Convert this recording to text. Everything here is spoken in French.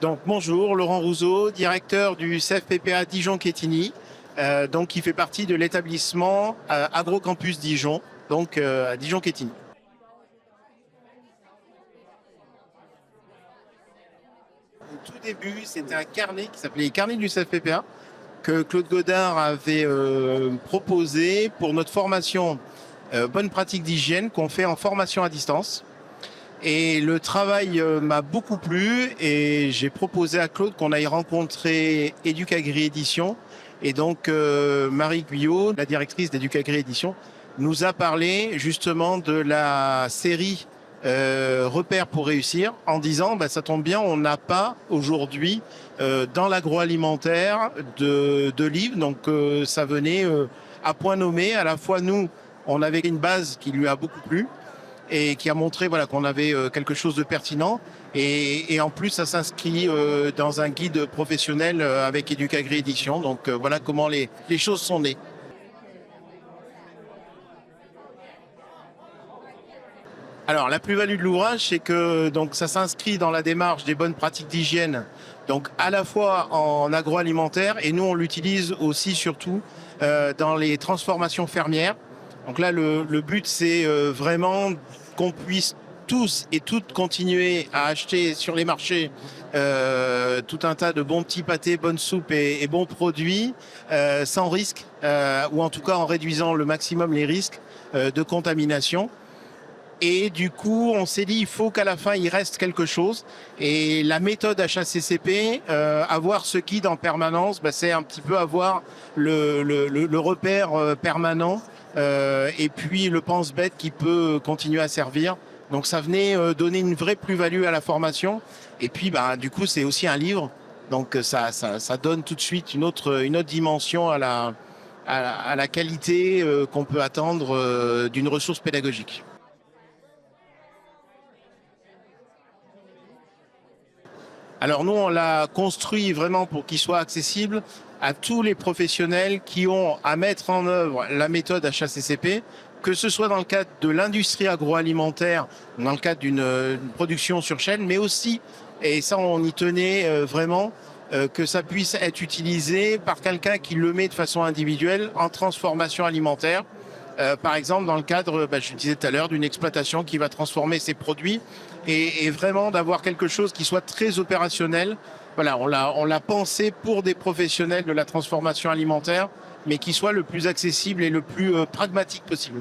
Donc bonjour, Laurent Rousseau, directeur du CFPPA Dijon-Quetigny, qui fait partie de l'établissement Agrocampus Dijon, à Dijon-Quetigny. Au tout début, c'était un carnet qui s'appelait les carnets du CFPPA que Claude Godard avait proposé pour notre formation bonne pratique d'hygiène qu'on fait en formation à distance. Et le travail m'a beaucoup plu et j'ai proposé à Claude qu'on aille rencontrer Educagri Édition. Et donc Marie Guyot, la directrice d'Educagri Édition, nous a parlé justement de la série Repères pour réussir en disant ça tombe bien, on n'a pas aujourd'hui dans l'agroalimentaire de livres. Donc ça venait à point nommé. À la fois nous, on avait une base qui lui a beaucoup plu et qui a montré qu'on avait quelque chose de pertinent. Et en plus, ça s'inscrit dans un guide professionnel avec Educagri Édition. Donc voilà comment les choses sont nées. Alors, la plus-value de l'ouvrage, c'est que ça s'inscrit dans la démarche des bonnes pratiques d'hygiène, donc à la fois en agroalimentaire, et nous, on l'utilise aussi surtout dans les transformations fermières. Donc là, le but, c'est vraiment qu'on puisse tous et toutes continuer à acheter sur les marchés tout un tas de bons petits pâtés, bonnes soupes et bons produits sans risque, ou en tout cas en réduisant le maximum les risques de contamination. Et du coup, on s'est dit, il faut qu'à la fin, il reste quelque chose. Et la méthode HACCP, avoir ce guide en permanence, c'est un petit peu avoir le repère permanent et puis le pense-bête qui peut continuer à servir. Donc ça venait donner une vraie plus-value à la formation. Et puis, du coup, c'est aussi un livre. Donc ça donne tout de suite une autre dimension à la qualité qu'on peut attendre d'une ressource pédagogique. Alors nous, on l'a construit vraiment pour qu'il soit accessible à tous les professionnels qui ont à mettre en œuvre la méthode HACCP, que ce soit dans le cadre de l'industrie agroalimentaire, dans le cadre d'une production sur chaîne, mais aussi, et ça on y tenait vraiment, que ça puisse être utilisé par quelqu'un qui le met de façon individuelle en transformation alimentaire. Par exemple, dans le cadre, je disais tout à l'heure, d'une exploitation qui va transformer ses produits et vraiment d'avoir quelque chose qui soit très opérationnel. Voilà, on l'a pensé pour des professionnels de la transformation alimentaire, mais qui soit le plus accessible et le plus pragmatique possible.